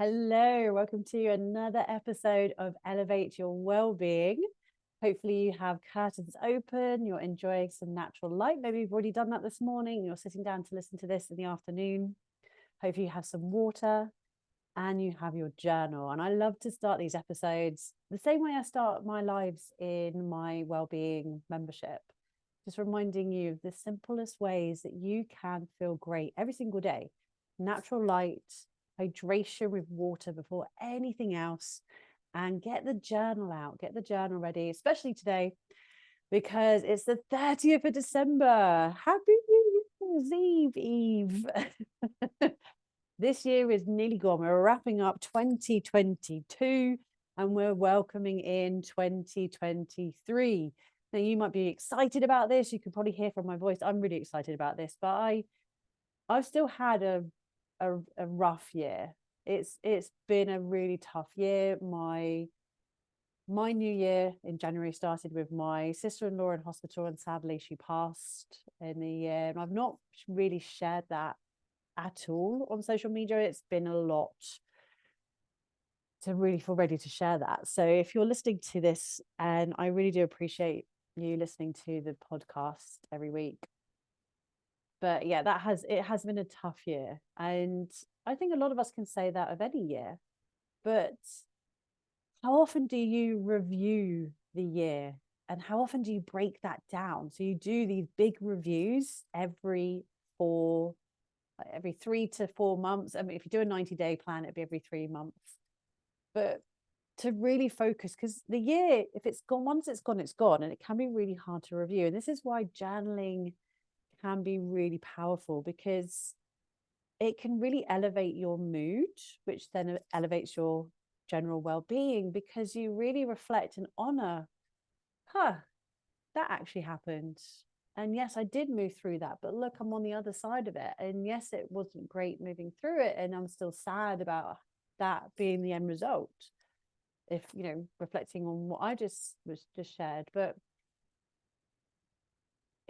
Hello, welcome to another episode of Elevate Your Wellbeing. Hopefully you have curtains open, you're enjoying some natural light. Maybe you've already done that this morning, you're sitting down to listen to this in the afternoon. Hopefully you have some water and you have your journal. And I love to start these episodes the same way I start my lives in my wellbeing membership, just reminding you of the simplest ways that you can feel great every single day. Natural light, hydration with water before anything else, and get the journal out, get the journal ready, especially today, because it's the 30th of December. Happy New Year's Eve. This year is nearly gone. We're wrapping up 2022 and we're welcoming in 2023. Now, you might be excited about this. You can probably hear from my voice. I'm really excited about this, but I've still had a rough year. It's been a really tough year. My new year in January started with my sister-in-law in hospital, and sadly she passed in the year. And I've not really shared that at all on social media. It's been a lot to really feel ready to share that. So if you're listening to this, and I really do appreciate you listening to the podcast every week, but yeah, it has been a tough year. And I think a lot of us can say that of any year, but how often do you review the year, and how often do you break that down? So you do these big reviews every 3 to 4 months. I mean, if you do a 90-day plan, it'd be every 3 months. But to really focus, because the year, if it's gone, once it's gone, it's gone, and it can be really hard to review. And this is why journaling can be really powerful, because it can really elevate your mood, which then elevates your general well-being, because you really reflect and honor, that actually happened. And yes, I did move through that, but look, I'm on the other side of it. And yes, it wasn't great moving through it, and I'm still sad about that being the end result, if reflecting on what I just shared. But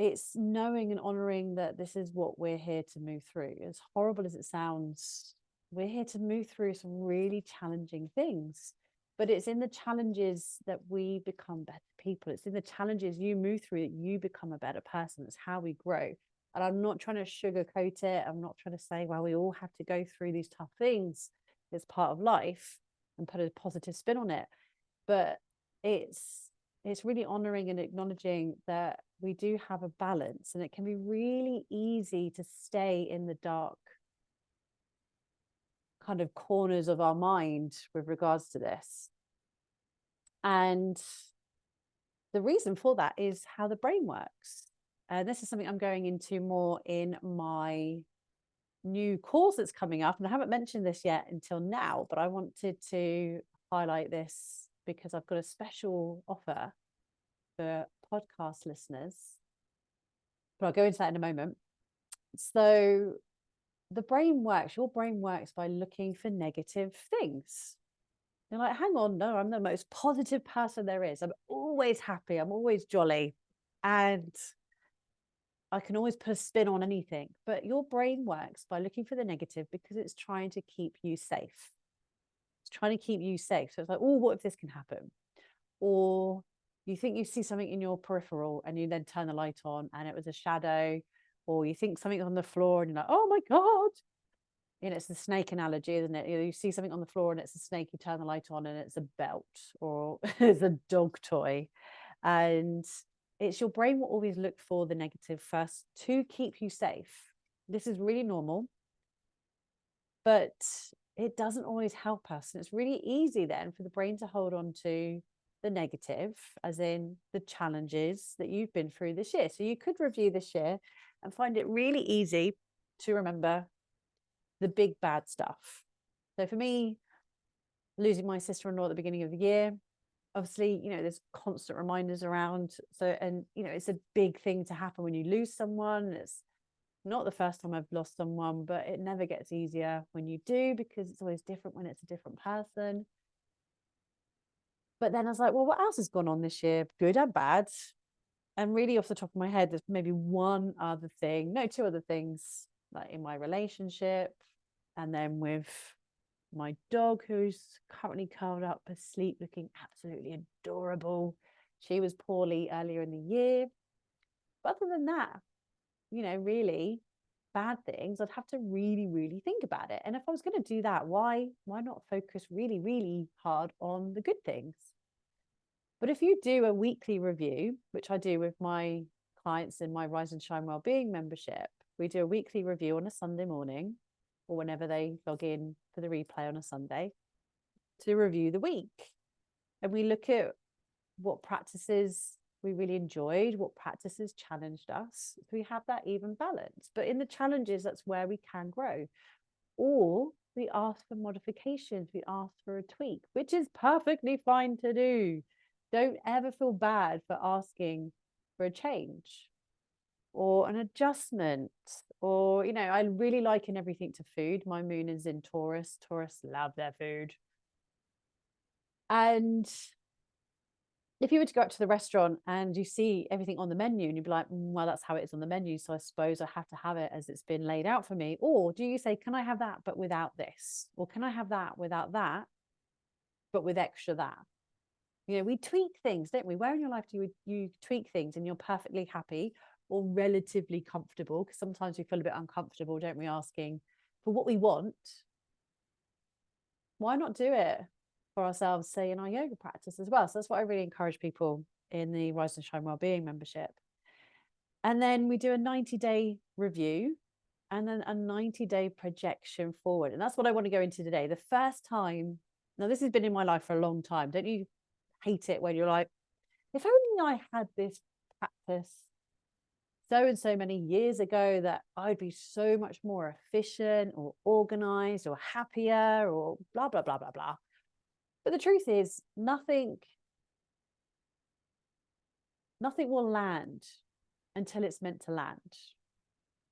it's knowing and honoring that this is what we're here to move through. As horrible as it sounds, we're here to move through some really challenging things, but it's in the challenges that we become better people. It's in the challenges you move through that you become a better person. It's how we grow. And I'm not trying to sugarcoat it. I'm not trying to say, well, we all have to go through these tough things. It's part of life, and put a positive spin on it. But it's really honoring and acknowledging that we do have a balance, and it can be really easy to stay in the dark kind of corners of our mind with regards to this. And the reason for that is how the brain works. And this is something I'm going into more in my new course that's coming up. And I haven't mentioned this yet until now, but I wanted to highlight this because I've got a special offer for podcast listeners. But I'll go into that in a moment. So your brain works by looking for negative things. You're like, hang on, no, I'm the most positive person there is. I'm always happy. I'm always jolly. And I can always put a spin on anything. But your brain works by looking for the negative because it's trying to keep you safe. It's trying to keep you safe. So it's like, oh, what if this can happen? Or you think you see something in your peripheral and you then turn the light on and it was a shadow, or you think something's on the floor and you're like, oh my God. It's the snake analogy, isn't it? You see something on the floor and it's a snake, you turn the light on and it's a belt, or it's a dog toy. And it's your brain will always look for the negative first to keep you safe. This is really normal, but it doesn't always help us. And it's really easy then for the brain to hold on to the negative, as in the challenges that you've been through this year. So you could review this year and find it really easy to remember the big bad stuff. So for me, losing my sister-in-law at the beginning of the year, obviously, there's constant reminders around. So, and it's a big thing to happen when you lose someone. It's not the first time I've lost someone, but it never gets easier when you do, because it's always different when it's a different person. But then I was like, well, what else has gone on this year, good and bad? And really off the top of my head, there's maybe two other things, like in my relationship, and then with my dog, who's currently curled up asleep, looking absolutely adorable. She was poorly earlier in the year. But other than that, really bad things, I'd have to really, really think about it. And if I was going to do that, why not focus really, really hard on the good things? But if you do a weekly review, which I do with my clients in my Rise and Shine Wellbeing membership, we do a weekly review on a Sunday morning or whenever they log in for the replay on a Sunday to review the week. And we look at what practices we really enjoyed, what practices challenged us. So we have that even balance. But in the challenges, that's where we can grow. Or we ask for modifications, we ask for a tweak, which is perfectly fine to do. Don't ever feel bad for asking for a change or an adjustment. Or, I really liken everything to food. My moon is in Taurus. Taurus love their food. And if you were to go up to the restaurant and you see everything on the menu and you'd be like, well, that's how it is on the menu, so I suppose I have to have it as it's been laid out for me. Or do you say, can I have that but without this? Or can I have that without that but with extra that? We tweak things, don't we? Where in your life do you tweak things and you're perfectly happy or relatively comfortable? Because sometimes we feel a bit uncomfortable, don't we, asking for what we want? Why not do it for ourselves, say in our yoga practice as well? So that's what I really encourage people in the Rise and Shine Wellbeing membership. And then we do a 90-day review and then a 90-day projection forward. And that's what I want to go into today. The first time, now this has been in my life for a long time. Don't you hate it when you're like, if only I had this practice so and so many years ago, that I'd be so much more efficient or organized or happier or blah, blah, blah, blah, blah. But the truth is, nothing will land until it's meant to land.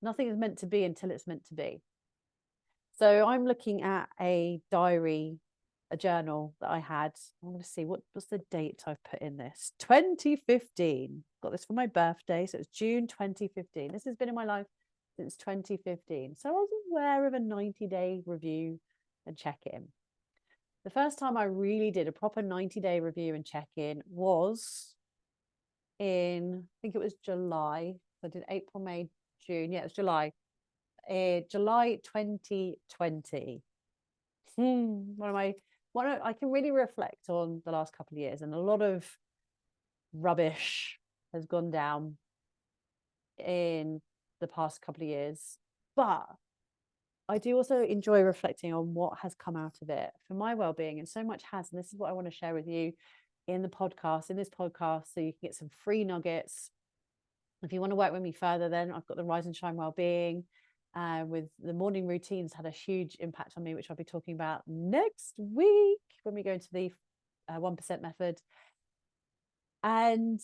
Nothing is meant to be until it's meant to be. So I'm looking at a diary, a journal that I had. I'm going to see what was the date I've put in this. 2015. Got this for my birthday. So it's June 2015. This has been in my life since 2015. So I was aware of a 90-day review and check-in. The first time I really did a proper 90-day review and check-in was in, I think it was July. I did April, May, June. Yeah, it was July. July 2020. I can really reflect on the last couple of years, and a lot of rubbish has gone down in the past couple of years. But I do also enjoy reflecting on what has come out of it for my well-being, and so much has. And this is what I want to share with you in this podcast, so you can get some free nuggets. If you want to work with me further, then I've got the Rise and Shine Wellbeing with the morning routines, had a huge impact on me, which I'll be talking about next week when we go into the 1% method. And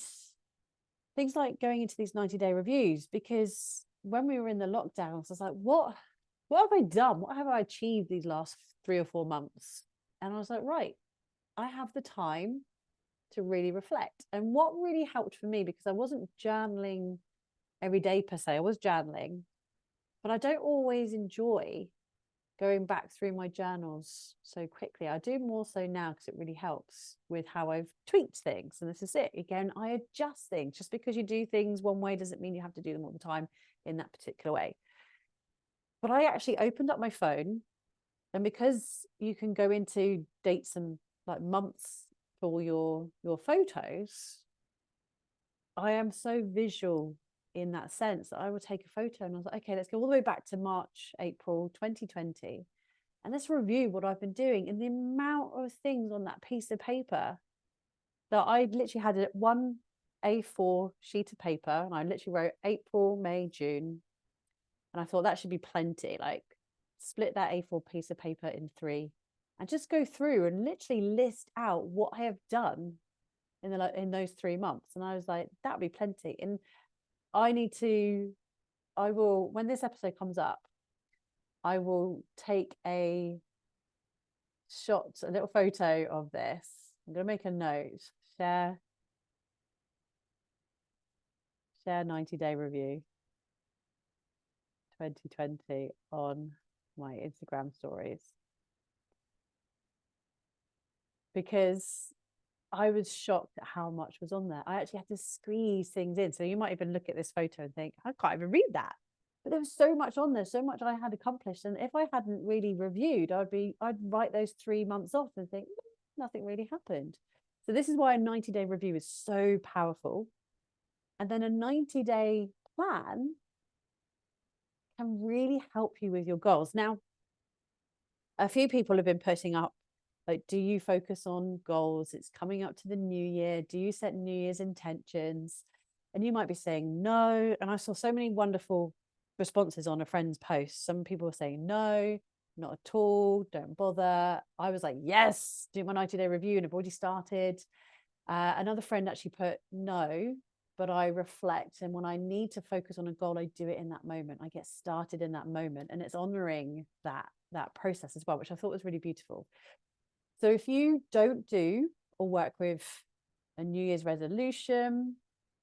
things like going into these 90-day reviews, because when we were in the lockdowns, I was like, what have I done? What have I achieved these last 3 or 4 months? And I was like, right, I have the time to really reflect. And what really helped for me, because I wasn't journaling every day per se, I was journaling, but I don't always enjoy going back through my journals so quickly. I do more so now because it really helps with how I've tweaked things. And this is it. Again, I adjust things. Just because you do things one way doesn't mean you have to do them all the time in that particular way. But I actually opened up my phone, and because you can go into dates and like months for your photos, I am so visual in that sense that I would take a photo and I was like, okay, let's go all the way back to March, April 2020. And let's review what I've been doing. And the amount of things on that piece of paper that I literally had one A4 sheet of paper, and I literally wrote April, May, June. And I thought that should be plenty. Like, split that A4 piece of paper in 3 and just go through and literally list out what I have done in those 3 months. And I was like, that would be plenty. And I will, when this episode comes up, I will take a little photo of this. I'm going to make a note, share 90-day review 2020 on my Instagram stories. because I was shocked at how much was on there. I actually had to squeeze things in. So you might even look at this photo and think, I can't even read that. But there was so much on there, so much I had accomplished. And if I hadn't really reviewed, I'd write those 3 months off and think, nothing really happened. So this is why a 90-day review is so powerful. And then a 90-day plan can really help you with your goals. Now, a few people have been putting up, like, do you focus on goals? It's coming up to the new year. Do you set New Year's intentions? And you might be saying no. And I saw so many wonderful responses on a friend's post. Some people were saying no, not at all, don't bother. I was like, yes, do my 90-day review, and I've already started. Another friend actually put no, but I reflect, and when I need to focus on a goal, I do it in that moment. I get started in that moment, and it's honoring that process as well, which I thought was really beautiful. So if you don't do or work with a New Year's resolution,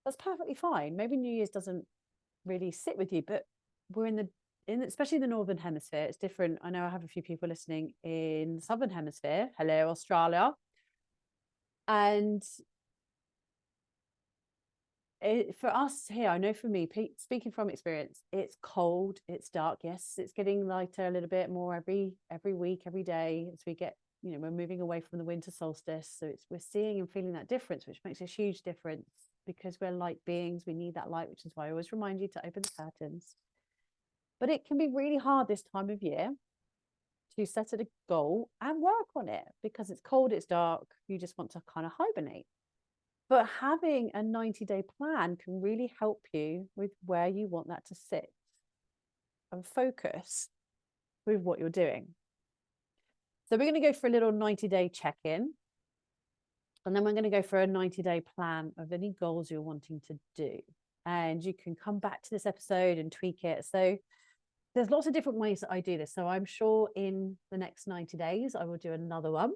that's perfectly fine. Maybe New Year's doesn't really sit with you, but we're in especially the Northern Hemisphere, it's different. I know I have a few people listening in the Southern Hemisphere. Hello, Australia. And for us here, I know for me, speaking from experience, it's cold, it's dark. Yes, it's getting lighter a little bit more every week, every day, as we get, we're moving away from the winter solstice. So we're seeing and feeling that difference, which makes a huge difference, because we're light beings. We need that light, which is why I always remind you to open the curtains. But it can be really hard this time of year to set a goal and work on it, because it's cold, it's dark, you just want to kind of hibernate. But having a 90-day plan can really help you with where you want that to sit and focus with what you're doing. So we're going to go for a little 90-day check-in, and then we're going to go for a 90-day plan of any goals you're wanting to do. And you can come back to this episode and tweak it. So there's lots of different ways that I do this. So I'm sure in the next 90 days, I will do another one.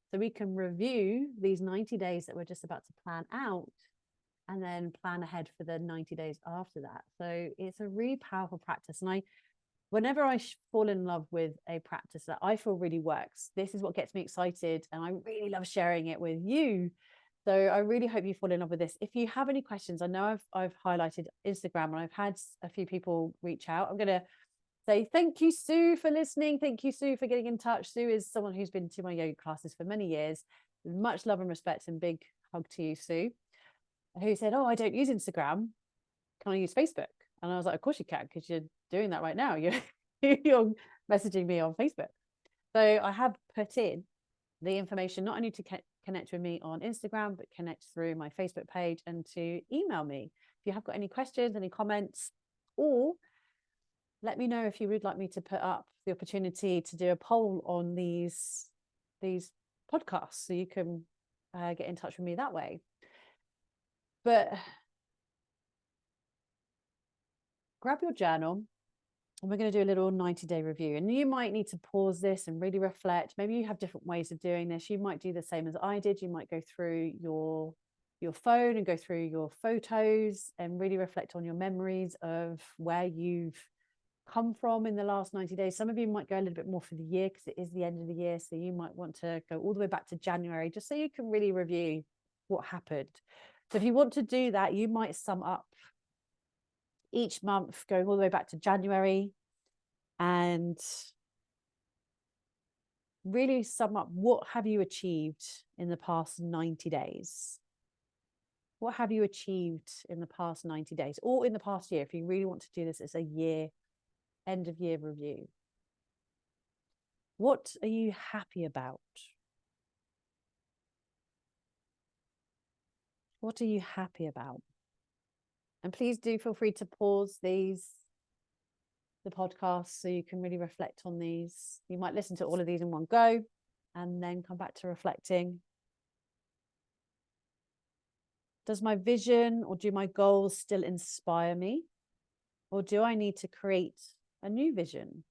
So we can review these 90 days that we're just about to plan out, and then plan ahead for the 90 days after that. So it's a really powerful practice. And whenever I fall in love with a practice that I feel really works, this is what gets me excited. And I really love sharing it with you. So I really hope you fall in love with this. If you have any questions, I know I've highlighted Instagram, and I've had a few people reach out. I'm going to say thank you, Sue, for listening. Thank you, Sue, for getting in touch. Sue is someone who's been to my yoga classes for many years. Much love and respect, and big hug to you, Sue, who said, oh, I don't use Instagram. Can I use Facebook? And I was like, of course you can, because you're doing that right now. You're messaging me on Facebook. So I have put in the information, not only to connect with me on Instagram, but connect through my Facebook page, and to email me if you have got any questions, any comments, or let me know if you would like me to put up the opportunity to do a poll on these podcasts, so you can get in touch with me that way. But grab your journal, and we're going to do a little 90-day review. And you might need to pause this and really reflect. Maybe you have different ways of doing this. You might do the same as I did. You might go through your phone and go through your photos and really reflect on your memories of where you've come from in the last 90 days. Some of you might go a little bit more for the year, because it is the end of the year. So you might want to go all the way back to January, just so you can really review what happened. So if you want to do that, you might sum up each month, going all the way back to January, and really sum up, what have you achieved in the past 90 days? What have you achieved in the past 90 days, or in the past year, if you really want to do this as a year, end of year review? What are you happy about? What are you happy about? And please do feel free to pause the podcast, so you can really reflect on these. You might listen to all of these in one go and then come back to reflecting. Does my vision or do my goals still inspire me? Or do I need to create a new vision?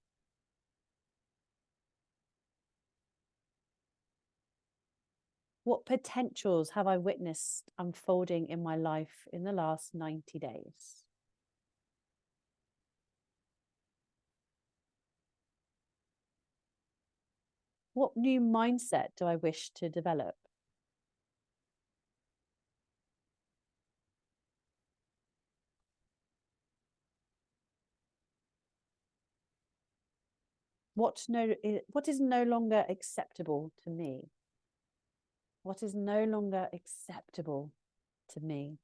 What potentials have I witnessed unfolding in my life in the last 90 days? What new mindset do I wish to develop? What is no longer acceptable to me? What is no longer acceptable to me?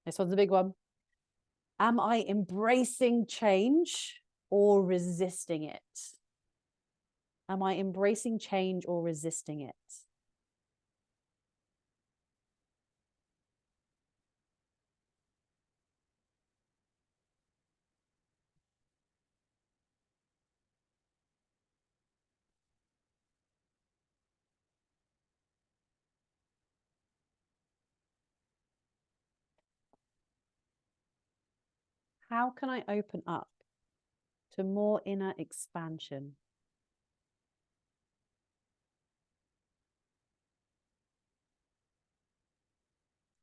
This one's a big one. Am I embracing change or resisting it? Am I embracing change or resisting it? How can I open up to more inner expansion?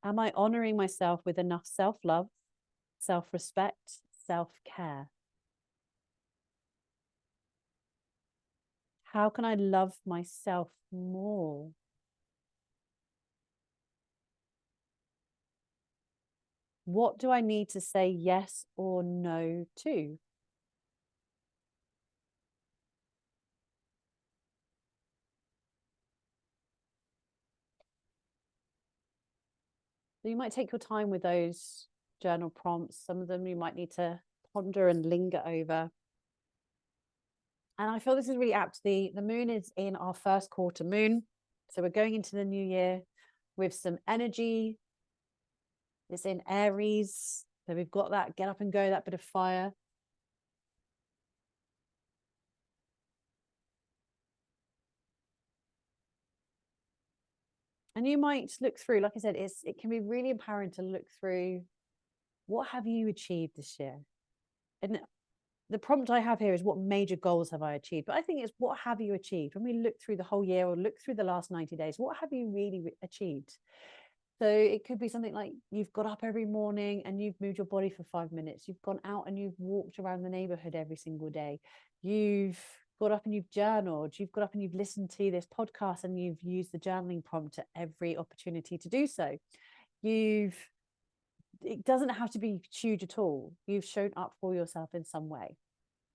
Am I honoring myself with enough self-love, self-respect, self-care? How can I love myself more? What do I need to say yes or no to? So you might take your time with those journal prompts. Some of them you might need to ponder and linger over. And I feel this is really apt. The moon is in our first quarter moon. So we're going into the new year with some energy. It's in Aries. So we've got that get up and go, that bit of fire. And you might look through, like I said, it can be really empowering to look through what have you achieved this year? And the prompt I have here is what major goals have I achieved? But I think it's what have you achieved? When we look through the whole year or look through the last 90 days, what have you really achieved? So it could be something like you've got up every morning and you've moved your body for 5 minutes. You've gone out and you've walked around the neighborhood every single day. You've got up and you've journaled. You've got up and you've listened to this podcast and you've used the journaling prompt at every opportunity to do so. It doesn't have to be huge at all. You've shown up for yourself in some way.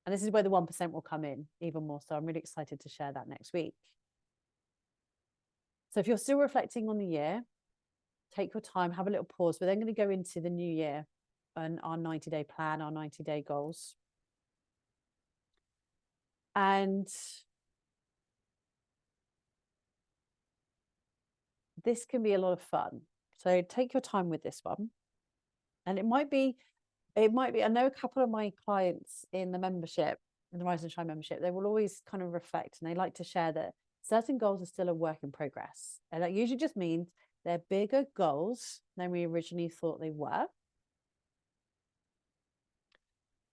And this is where the 1% will come in even more. So I'm really excited to share that next week. So if you're still reflecting on the year, take your time, have a little pause. We're then going to go into the new year and our 90-day plan, our 90-day goals. And this can be a lot of fun. So take your time with this one. And it might be, I know a couple of my clients in the membership, in the Rise and Shine membership, they will always kind of reflect and they like to share that certain goals are still a work in progress. And that usually just means they're bigger goals than we originally thought they were,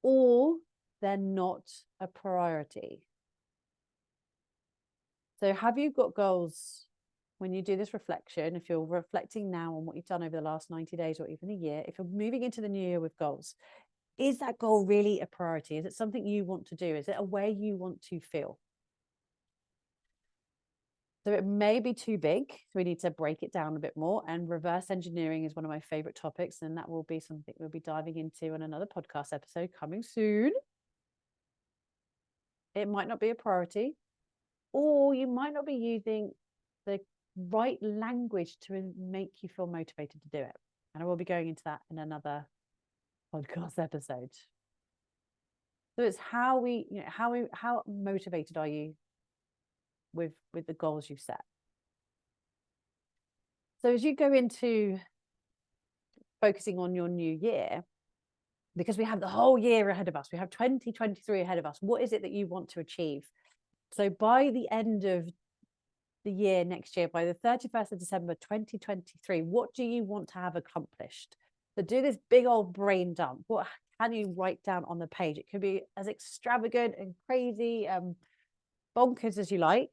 or they're not a priority. So have you got goals when you do this reflection? If you're reflecting now on what you've done over the last 90 days or even a year, if you're moving into the new year with goals, is that goal really a priority? Is it something you want to do? Is it a way you want to feel? So it may be too big. So we need to break it down a bit more. And reverse engineering is one of my favorite topics. And that will be something we'll be diving into in another podcast episode coming soon. It might not be a priority, or you might not be using the right language to make you feel motivated to do it. And I will be going into that in another podcast episode. So it's how motivated are you with the goals you set? So as you go into focusing on your new year, because we have the whole year ahead of us, we have 2023 ahead of us. What is it that you want to achieve? So by the end of the year next year, by the 31st of December 2023, what do you want to have accomplished? So do this big old brain dump. What can you write down on the page? It could be as extravagant and crazy, bonkers as you like.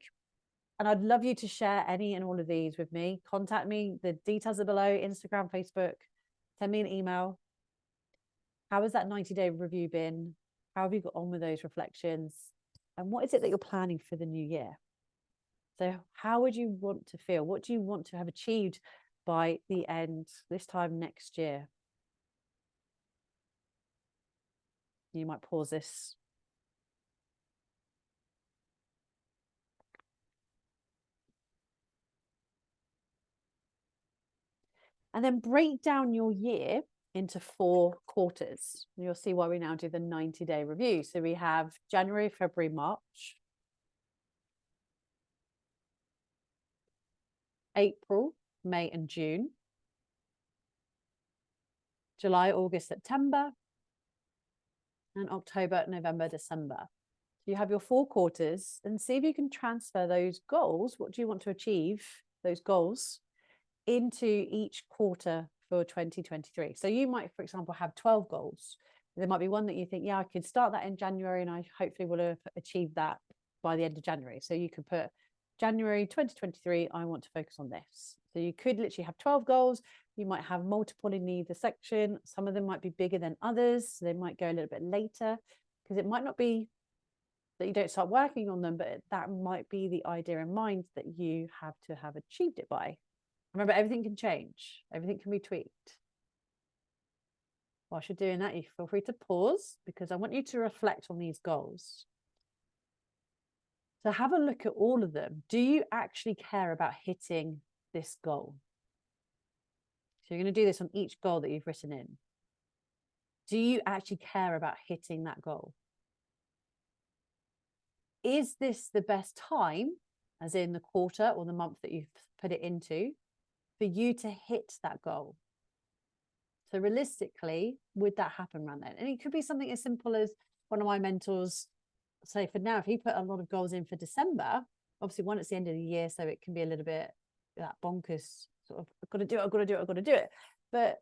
And I'd love you to share any and all of these with me. Contact me. The details are below: Instagram, Facebook. Send me an email. How has that 90-day review been? How have you got on with those reflections? And what is it that you're planning for the new year? So how would you want to feel? What do you want to have achieved by the end, this time next year? You might pause this. And then break down your year into 4 quarters. You'll see why we now do the 90-day review. So we have January, February, March, April, May, and June, July, August, September, and October, November, December. So you have your 4 quarters, and see if you can transfer those goals. What do you want to achieve, those goals, into each quarter for 2023? So you might, for example, have 12 goals. There might be one that you think, yeah, I could start that in January and I hopefully will have achieved that by the end of January. So you could put January 2023, I want to focus on this. So you could literally have 12 goals. You might have multiple in either section. Some of them might be bigger than others. So they might go a little bit later, because it might not be that you don't start working on them, but that might be the idea in mind that you have to have achieved it by. Remember, everything can change. Everything can be tweaked. Whilst you're doing that, you feel free to pause, because I want you to reflect on these goals. So have a look at all of them. Do you actually care about hitting this goal? So you're going to do this on each goal that you've written in. Do you actually care about hitting that goal? Is this the best time, as in the quarter or the month that you've put it into, for you to hit that goal? So realistically, would that happen around then? And it could be something as simple as one of my mentors say, for now, if he put a lot of goals in for December, obviously one, it's the end of the year, so it can be a little bit that bonkers sort of, I've got to do it, I've got to do it, I've got to do it. But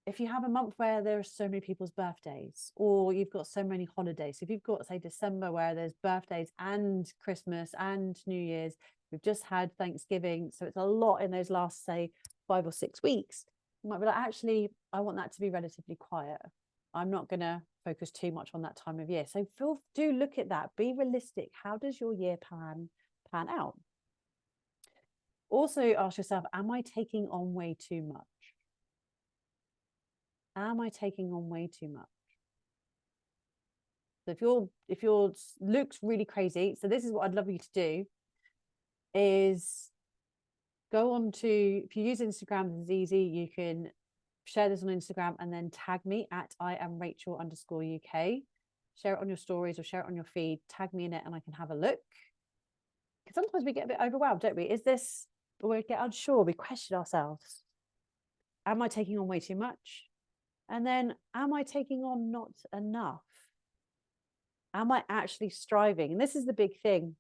if you have a month where there are so many people's birthdays, or you've got so many holidays, so if you've got, say, December where there's birthdays and Christmas and New Year's, we've just had Thanksgiving, so it's a lot in those last, say, 5 or 6 weeks, you might be like, actually, I want that to be relatively quiet. I'm not going to focus too much on that time of year. So do look at that. Be realistic. How does your year pan out? Also ask yourself, am I taking on way too much? Am I taking on way too much? So if your looks really crazy, so this is what I'd love you to do, is go on to, if you use Instagram, it's easy, you can share this on Instagram and then tag me at @IamRachel_UK. Share it on your stories or share it on your feed, tag me in it and I can have a look. Because sometimes we get a bit overwhelmed, don't we? Is this, we get unsure, we question ourselves. Am I taking on way too much? And then, am I taking on not enough? Am I actually striving? And this is the big thing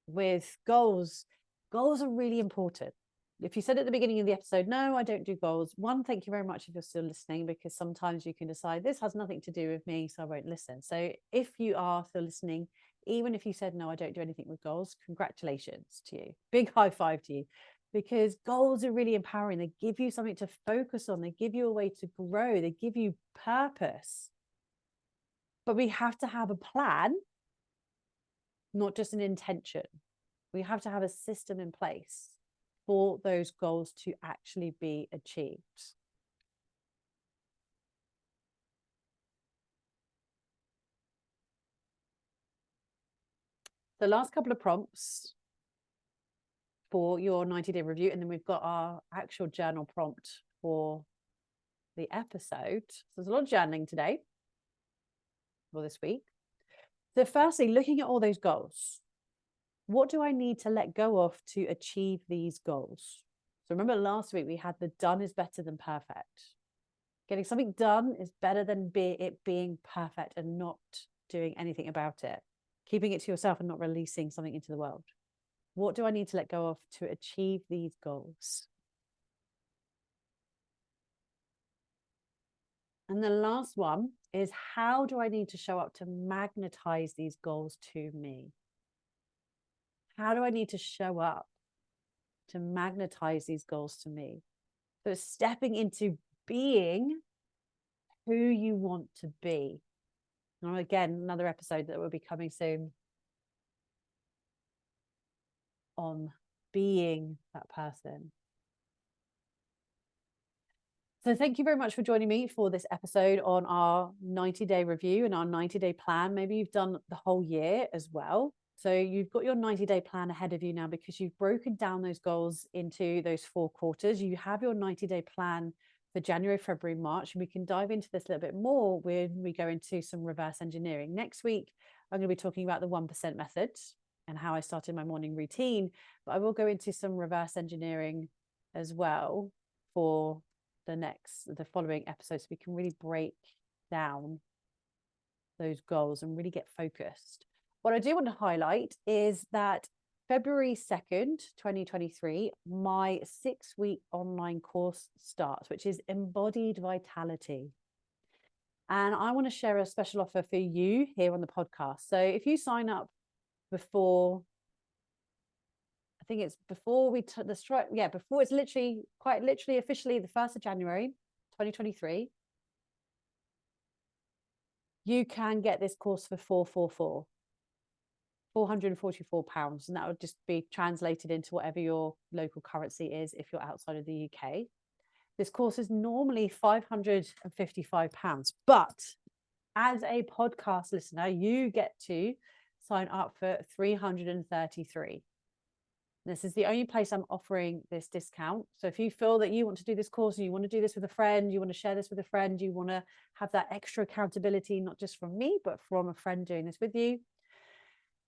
with goals. Goals are really important. If you said at the beginning of the episode, no, I don't do goals. One, thank you very much if you're still listening, because sometimes you can decide this has nothing to do with me, so I won't listen. So if you are still listening, even if you said, no, I don't do anything with goals, congratulations to you. Big high five to you, because goals are really empowering. They give you something to focus on. They give you a way to grow. They give you purpose. But we have to have a plan, not just an intention. We have to have a system in place for those goals to actually be achieved. The last couple of prompts for your 90-day review, and then we've got our actual journal prompt for the episode. So there's a lot of journaling today, or this week. So firstly, looking at all those goals, what do I need to let go of to achieve these goals? So remember last week we had the done is better than perfect. Getting something done is better than it being perfect and not doing anything about it. Keeping it to yourself and not releasing something into the world. What do I need to let go of to achieve these goals? And the last one is, how do I need to show up to magnetize these goals to me? How do I need to show up to magnetize these goals to me? So it's stepping into being who you want to be. And again, another episode that will be coming soon on being that person. So thank you very much for joining me for this episode on our 90-day review and our 90-day plan. Maybe you've done the whole year as well. So you've got your 90-day plan ahead of you now because you've broken down those goals into those 4 quarters. You have your 90-day plan for January, February, March, and we can dive into this a little bit more when we go into some reverse engineering. Next week, I'm going to be talking about the 1% method and how I started my morning routine, but I will go into some reverse engineering as well for the following episodes, so we can really break down those goals and really get focused. What I do want to highlight is that February 2nd, 2023, my 6-week online course starts, which is Embodied Vitality. And I want to share a special offer for you here on the podcast. So if you sign up before, I think it's before we took the strike, before it's quite literally officially the 1st of January 2023, you can get this course for £444, and that would just be translated into whatever your local currency is if you're outside of the UK. This course is normally £555, but as a podcast listener, you get to sign up for £333. This is the only place I'm offering this discount. So if you feel that you want to do this course and you want to do this with a friend, you want to share this with a friend, you want to have that extra accountability, not just from me, but from a friend doing this with you,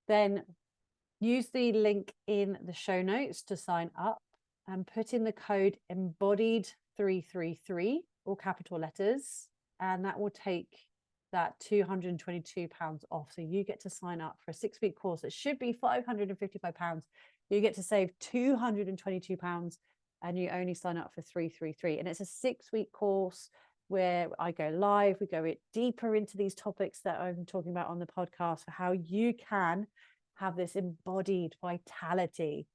then use the link in the show notes to sign up and put in the code embodied333, all capital letters, and that will take that £222 off. So you get to sign up for a 6-week course that should be £555. You get to save £222 and you only sign up for £333. And it's a 6-week course where I go live. We go deeper into these topics that I'm talking about on the podcast for how you can have this embodied vitality,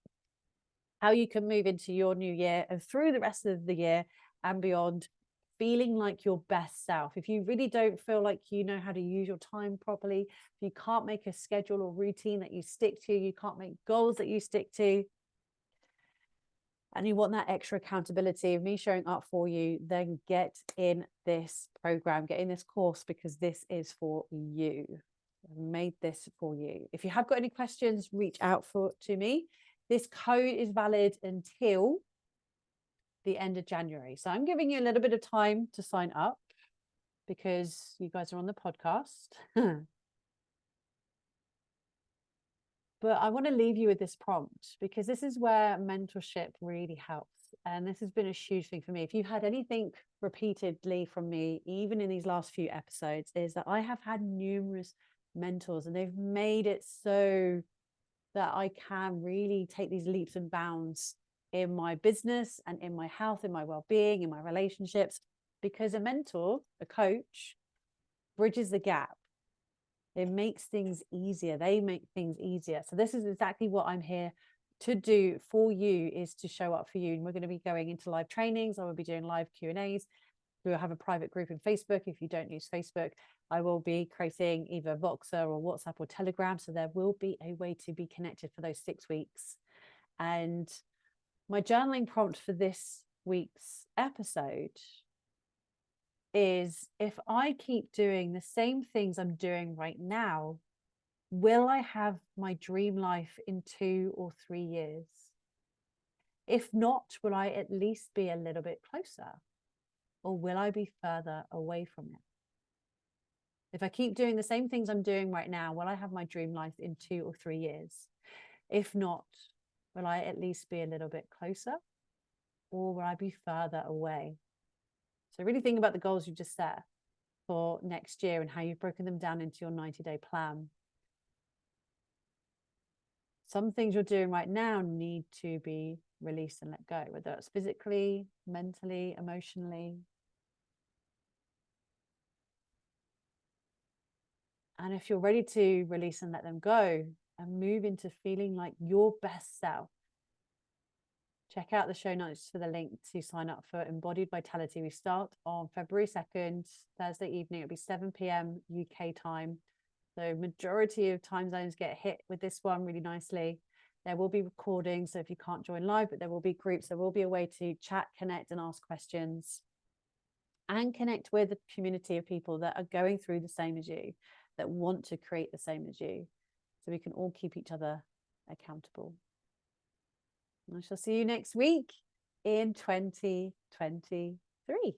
how you can move into your new year and through the rest of the year and beyond, feeling like your best self. If you really don't feel like you know how to use your time properly, if you can't make a schedule or routine that you stick to, you can't make goals that you stick to, and you want that extra accountability of me showing up for you, then get in this program, get in this course, because this is for you. I made this for you. If you have got any questions, reach out to me. This code is valid until the end of January. So I'm giving you a little bit of time to sign up because you guys are on the podcast. But I want to leave you with this prompt because this is where mentorship really helps. And this has been a huge thing for me. If you've had anything repeatedly from me, even in these last few episodes, is that I have had numerous mentors and they've made it so that I can really take these leaps and bounds in my business and in my health, in my well-being, in my relationships, because a mentor, a coach, bridges the gap. It makes things easier. They make things easier. So this is exactly what I'm here to do for you, is to show up for you. And we're going to be going into live trainings. I will be doing live Q&As. We'll have a private group in Facebook. If you don't use Facebook, I will be creating either Voxer or WhatsApp or Telegram. So there will be a way to be connected for those 6 weeks. And my journaling prompt for this week's episode is, if I keep doing the same things I'm doing right now, will I have my dream life in 2 or 3 years? If not, will I at least be a little bit closer? Or will I be further away from it? If I keep doing the same things I'm doing right now, will I have my dream life in 2 or 3 years? If not, will I at least be a little bit closer? Or will I be further away? So really think about the goals you just set for next year and how you've broken them down into your 90-day plan. Some things you're doing right now need to be released and let go, whether it's physically, mentally, emotionally. And if you're ready to release and let them go and move into feeling like your best self, check out the show notes for the link to sign up for Embodied Vitality. We start on February 2nd, Thursday evening. It'll be 7 p.m. UK time. So majority of time zones get hit with this one really nicely. There will be recordings, so if you can't join live, but there will be groups. There will be a way to chat, connect, and ask questions, and connect with a community of people that are going through the same as you, that want to create the same as you, so we can all keep each other accountable. I shall see you next week in 2023.